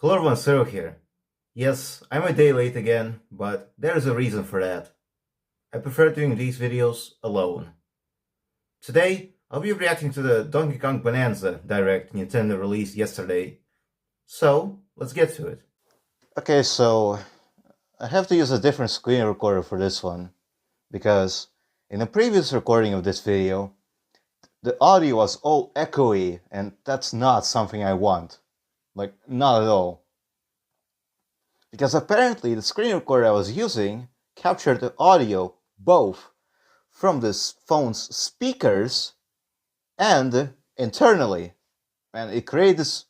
Bananza here. Yes, I'm a day late again, but there's a reason for that. I prefer doing these videos alone. Today, I'll be reacting to the Donkey Kong Bonanza Direct Nintendo released yesterday. So, let's get to it. Okay, so I have to use a different screen recorder for this one, because in a previous recording of this video, the audio was all echoey, and that's not something I want. Like, not at all. Because apparently the screen recorder I was using captured the audio both from this phone's speakers and internally. And it created this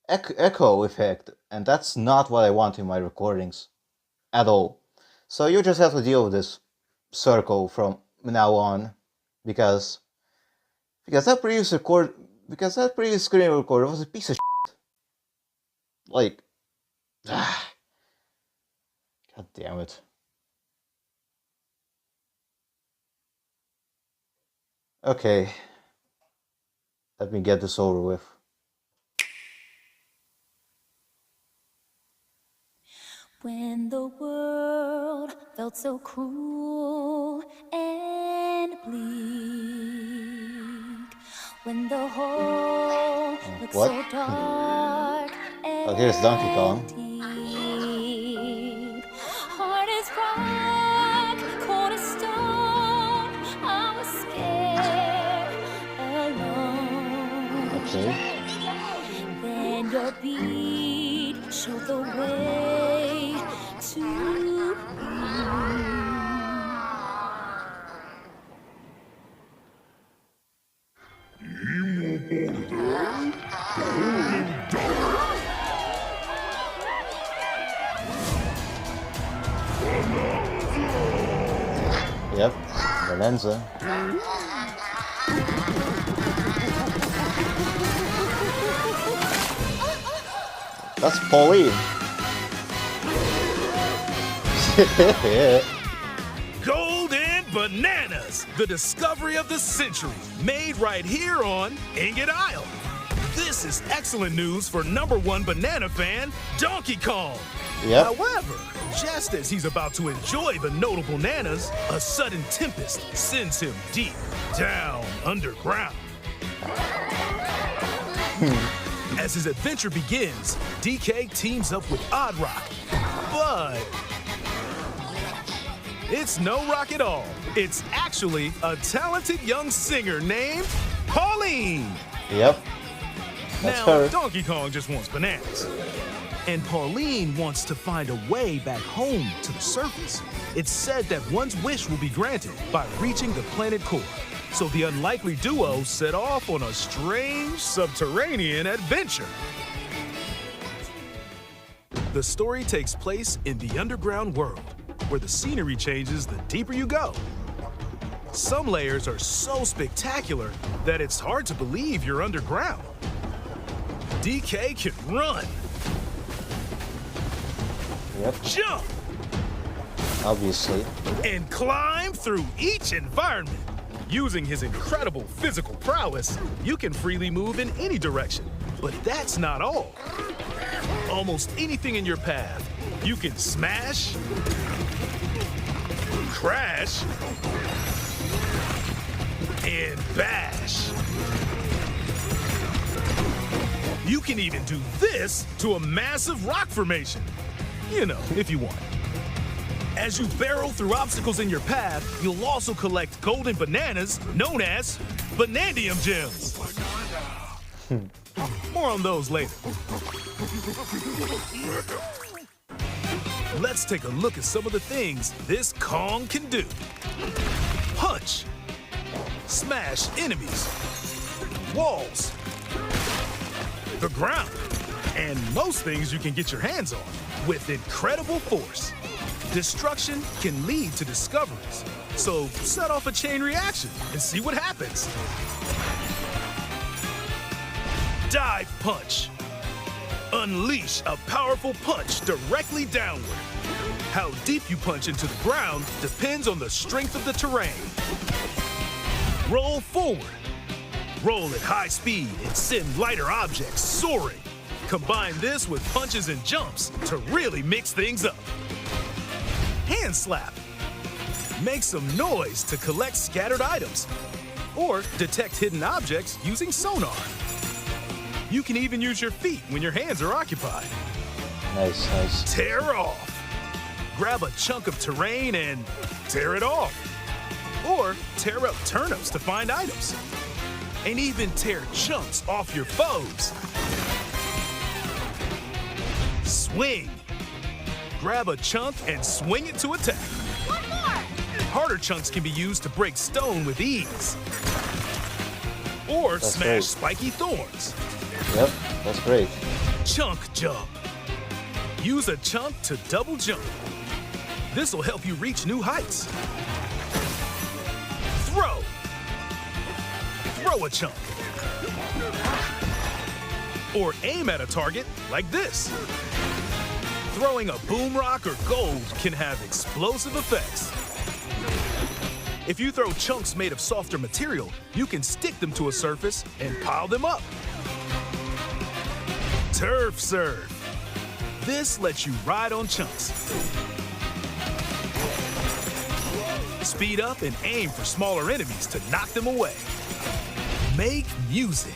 echo effect, and that's not what I want in my recordings at all. So you just have to deal with this circle from now on, because that previous screen recorder was a piece of shit. Like, god damn it. Okay, let me get this over with. When the world felt so cruel and bleak, when the hole looked so dark and oh, here's Donkey Kong. deep, hard as rock, cold as stone, I was scared, alone. Okay. Then your beat showed the way to Yep, Bananza. That's Pauline. Golden Bananas, the discovery of the century, made right here on Ingot Isle. This is excellent news for #1 banana fan, Donkey Kong. Yep. However, just as he's about to enjoy the notable bananas, a sudden tempest sends him deep down underground. As his adventure begins, DK teams up with Odd Rock, but it's no rock at all. It's actually a talented young singer named Pauline. Yep. That's Now, her. Donkey Kong just wants bananas. And Pauline wants to find a way back home to the surface. It's said that one's wish will be granted by reaching the planet core. So the unlikely duo set off on a strange subterranean adventure. The story takes place in the underground world, where the scenery changes the deeper you go. Some layers are so spectacular that it's hard to believe you're underground. DK can run, Yep, jump, obviously. and climb through each environment. Using his incredible physical prowess, you can freely move in any direction. But that's not all. Almost anything in your path, you can smash, crash, and bash. You can even do this to a massive rock formation. You know, if you want. As you barrel through obstacles in your path, you'll also collect golden bananas known as Banandium gems. More on those later. Let's take a look at some of the things this Kong can do. Punch. Smash enemies. Walls. The ground. And most things you can get your hands on with incredible force. Destruction can lead to discoveries, so set off a chain reaction and see what happens. Dive punch. Unleash a powerful punch directly downward. How deep you punch into the ground depends on the strength of the terrain. Roll forward. Roll at high speed and send lighter objects soaring. Combine this with punches and jumps to really mix things up. Hand slap. Make some noise to collect scattered items or detect hidden objects using sonar. You can even use your feet when your hands are occupied. Nice, nice. Tear off. Grab a chunk of terrain and tear it off. Or tear up turnips to find items. And even tear chunks off your foes. Swing. Grab a chunk and swing it to attack. One more! Harder chunks can be used to break stone with ease. Or That's smash great. spiky thorns. Yep, that's great. Chunk jump. Use a chunk to double jump. This will help you reach new heights. Throw. Throw a chunk. Or aim at a target like this. Throwing a boom rock or gold can have explosive effects. If you throw chunks made of softer material, you can stick them to a surface and pile them up. Turf serve. This lets you ride on chunks. Speed up and aim for smaller enemies to knock them away. Make music.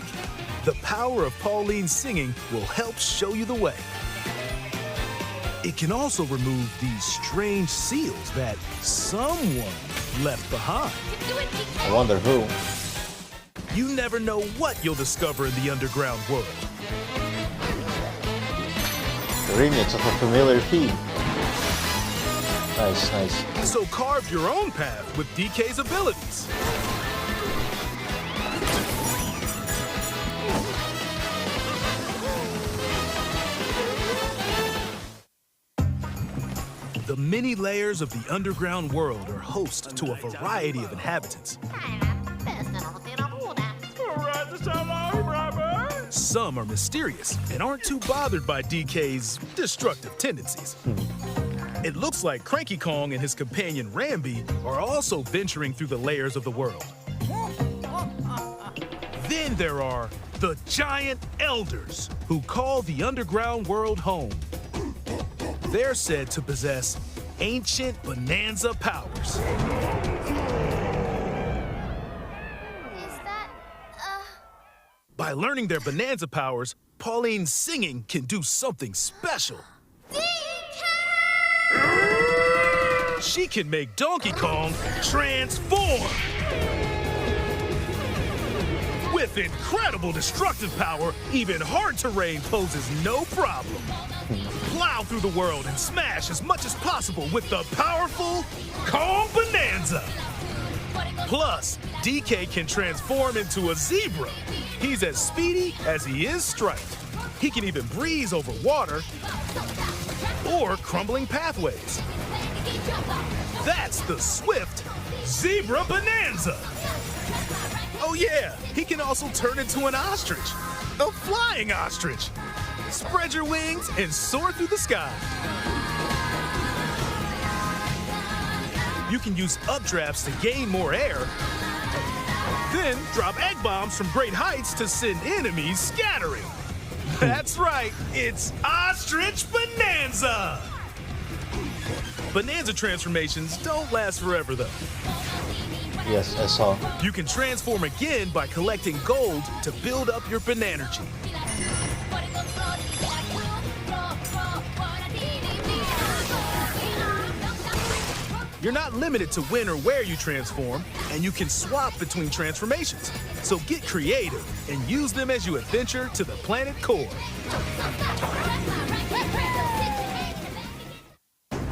The power of Pauline's singing will help show you the way. It can also remove these strange seals that someone left behind. Do it, DK! I wonder who. You never know what you'll discover in the underground world. The remix of a familiar theme. Nice, nice. So carve your own path with DK's abilities. The many layers of the underground world are host to a variety of inhabitants. Some are mysterious and aren't too bothered by DK's destructive tendencies. It looks like Cranky Kong and his companion Rambi are also venturing through the layers of the world. Then there are the giant elders who call the underground world home. They're said to possess ancient Bananza powers. Is that, By learning their Bananza powers, Pauline's singing can do something special. She can make Donkey Kong transform. With incredible destructive power, even hard terrain poses no problem. Plow through the world and smash as much as possible with the powerful Kong Bananza. Plus, DK can transform into a zebra. He's as speedy as he is striped. He can even breeze over water or crumbling pathways. That's the swift Zebra Bananza. Oh yeah, he can also turn into an ostrich, a flying ostrich. Spread your wings and soar through the sky. You can use updrafts to gain more air, then drop egg bombs from great heights to send enemies scattering. That's right, it's Ostrich Bananza! Bananza transformations don't last forever though. Yes, I saw. You can transform again by collecting gold to build up your Bananergy. You're not limited to when or where you transform, and you can swap between transformations. So get creative and use them as you adventure to the planet core.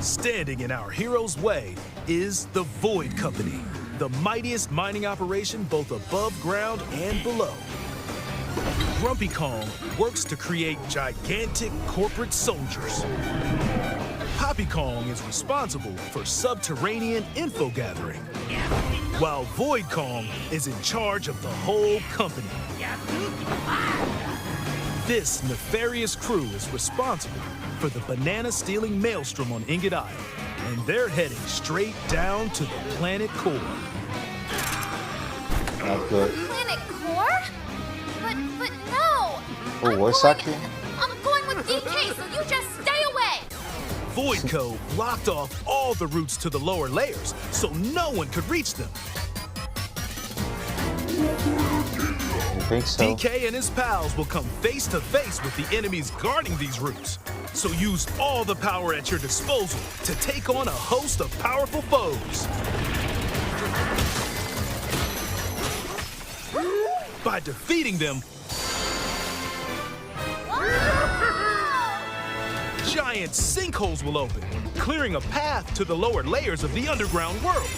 Standing in our hero's way is the Void Company, the mightiest mining operation both above ground and below. Grumpy Kong works to create gigantic corporate soldiers. Poppy Kong is responsible for subterranean info gathering, while Void Kong is in charge of the whole company. This nefarious crew is responsible for the banana-stealing maelstrom on Ingot Isle, and they're heading straight down to the planet core. Not good. Planet Core? But no! Oh, voice acting? I'm DK, so you just stay away! Void Code blocked off all the routes to the lower layers, so no one could reach them. I think so. DK and his pals will come face to face with the enemies guarding these routes. So use all the power at your disposal to take on a host of powerful foes. By defeating them, giant sinkholes will open, clearing a path to the lower layers of the underground world.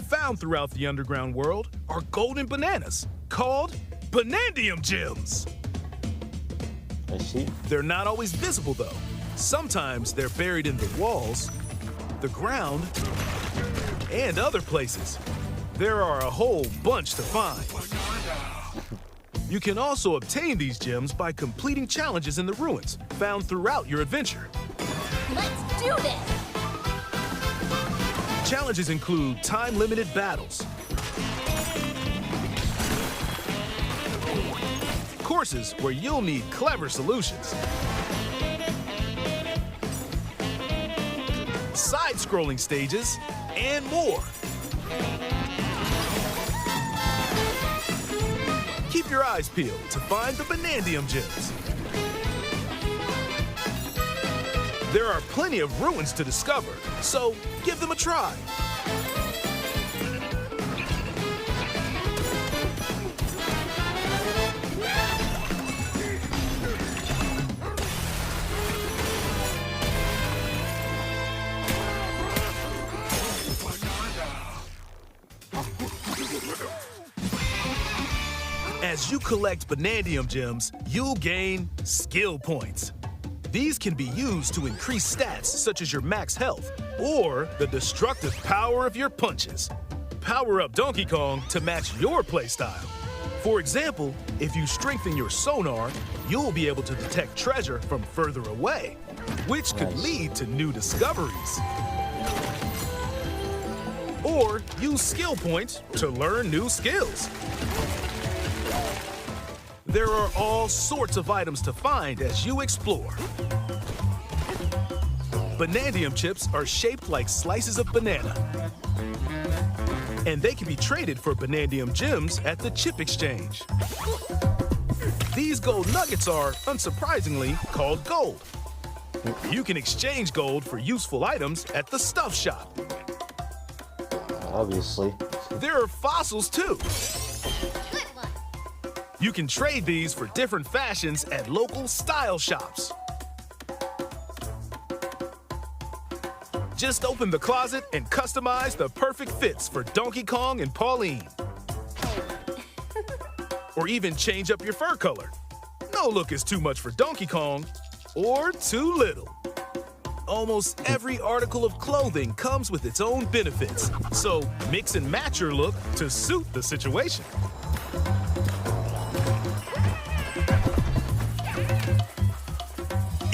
Found throughout the underground world are golden bananas called Banandium gems. I see. They're not always visible though. Sometimes they're buried in the walls, the ground, and other places. There are a whole bunch to find. You can also obtain these gems by completing challenges in the ruins found throughout your adventure. Let's do this! Challenges include time-limited battles, courses where you'll need clever solutions, side-scrolling stages, and more. Keep your eyes peeled to find the Banandium gems. There are plenty of ruins to discover, so give them a try. As you collect Banandium gems, you'll gain skill points. These can be used to increase stats such as your max health or the destructive power of your punches. Power up Donkey Kong to match your playstyle. For example, if you strengthen your sonar, you'll be able to detect treasure from further away, which could lead to new discoveries. Or use skill points to learn new skills. There are all sorts of items to find as you explore. Banandium chips are shaped like slices of banana. And they can be traded for Banandium gems at the chip exchange. These gold nuggets are, unsurprisingly, called gold. You can exchange gold for useful items at the stuff shop. Obviously. There are fossils too. You can trade these for different fashions at local style shops. Just open the closet and customize the perfect fits for Donkey Kong and Pauline. Or even change up your fur color. No look is too much for Donkey Kong, or too little. Almost every article of clothing comes with its own benefits, so mix and match your look to suit the situation.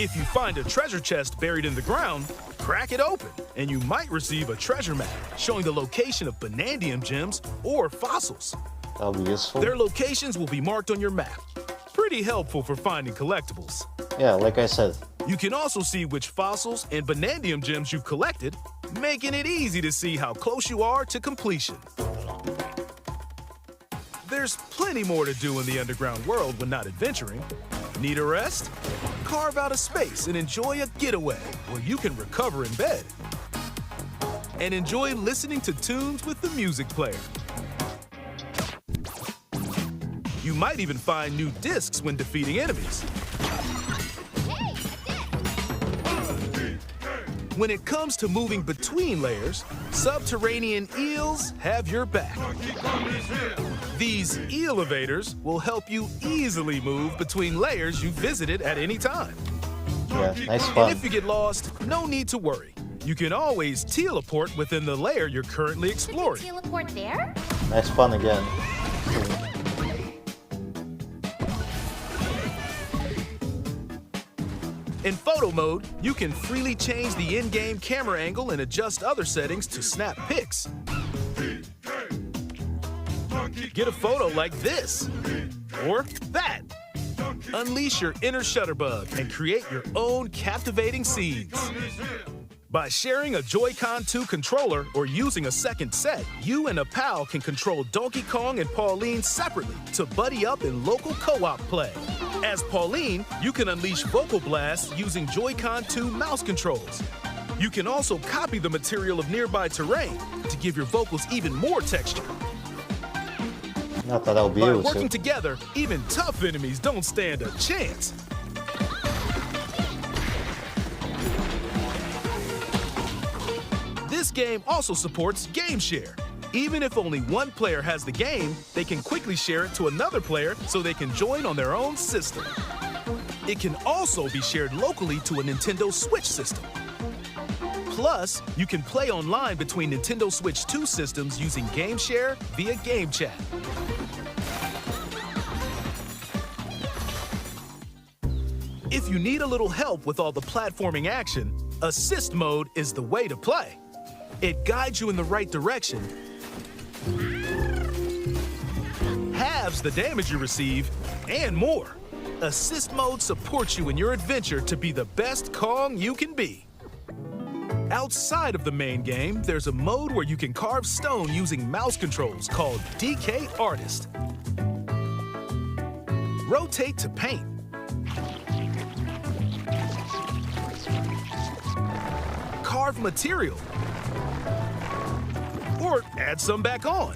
If you find a treasure chest buried in the ground, crack it open, and you might receive a treasure map showing the location of Banandium gems or fossils. That'll be useful. Their locations will be marked on your map. Pretty helpful for finding collectibles. Yeah, like I said. You can also see which fossils and Banandium gems you've collected, making it easy to see how close you are to completion. There's plenty more to do in the underground world when not adventuring. Need a rest? Carve out a space and enjoy a getaway where you can recover in bed. And enjoy listening to tunes with the music player. You might even find new discs when defeating enemies. When it comes to moving between layers, subterranean eels have your back. These elevators will help you easily move between layers you visited at any time. Yeah, nice And fun. if you get lost, no need to worry. You can always teleport within the layer you're currently exploring. Teleport there? Nice fun again. In photo mode, you can freely change the in-game camera angle and adjust other settings to snap pics. Get a photo like this or that. Unleash your inner shutterbug and create your own captivating scenes. By sharing a Joy-Con 2 controller or using a second set, you and a pal can control Donkey Kong and Pauline separately to buddy up in local co-op play. As Pauline, you can unleash vocal blasts using Joy-Con 2 mouse controls. You can also copy the material of nearby terrain to give your vocals even more texture. I thought that would be By you. working together, even tough enemies don't stand a chance. This game also supports Game Share. Even if only one player has the game, they can quickly share it to another player so they can join on their own system. It can also be shared locally to a Nintendo Switch system. Plus, you can play online between Nintendo Switch 2 systems using Game Share via Game Chat. If you need a little help with all the platforming action, Assist Mode is the way to play. It guides you in the right direction, halves the damage you receive, and more. Assist Mode supports you in your adventure to be the best Kong you can be. Outside of the main game, there's a mode where you can carve stone using mouse controls called DK Artist. Rotate to paint. Carve material. Or add some back on.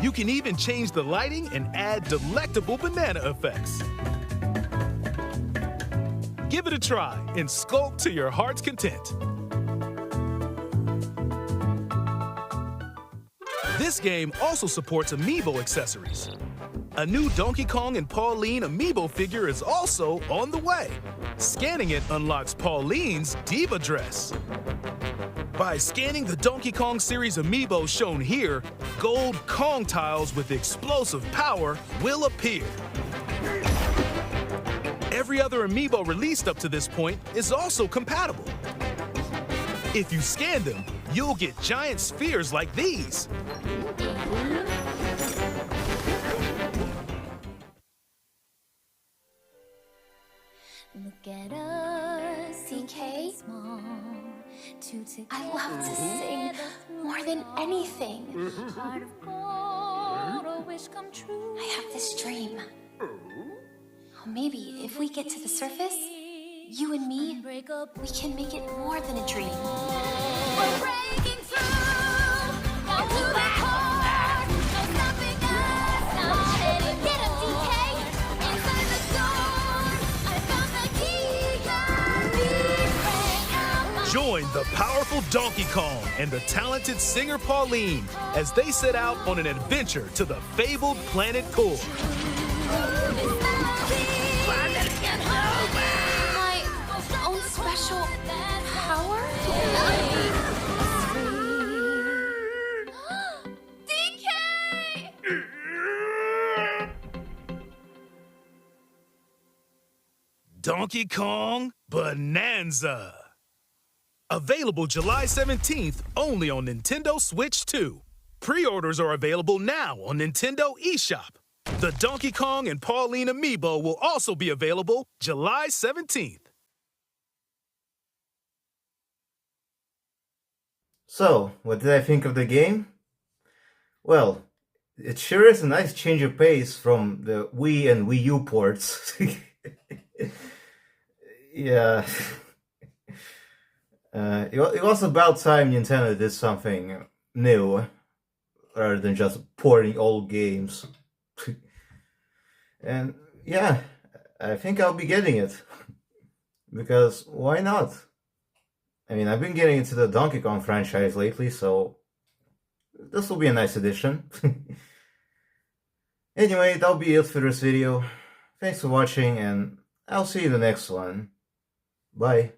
You can even change the lighting and add delectable banana effects. Give it a try and sculpt to your heart's content. This game also supports amiibo accessories. A new Donkey Kong and Pauline amiibo figure is also on the way. Scanning it unlocks Pauline's diva dress. By scanning the Donkey Kong series amiibo shown here, gold Kong tiles with explosive power will appear. Every other amiibo released up to this point is also compatible. If you scan them, you'll get giant spheres like these. Look at us, DK? small, two I love to sing more than anything. Heart of gold, a wish come true. I have this dream. Oh, maybe if we get to the surface, you and me, Break up, we can make it more than a dream. we're breaking through. Down to the heart, no stopping us. Not any Get him, DK! Inside the door, I found the key. Got me praying out my Join the powerful Donkey Kong and the talented singer Pauline as they set out on an adventure to the fabled planet Core. My own special power? DK! Donkey Kong Bananza. Available July 17th only on Nintendo Switch 2. Pre-orders are available now on Nintendo eShop. The Donkey Kong and Pauline amiibo will also be available July 17th. So, what did I think of the game? Well, it sure is a nice change of pace from the Wii and Wii U ports. Yeah. It was about time Nintendo did something new, rather than just porting old games. And yeah, I think I'll be getting it. Because why not? I mean, I've been getting into the Donkey Kong franchise lately, so this will be a nice addition. Anyway, that'll be it for this video. Thanks for watching, and I'll see you in the next one. Bye.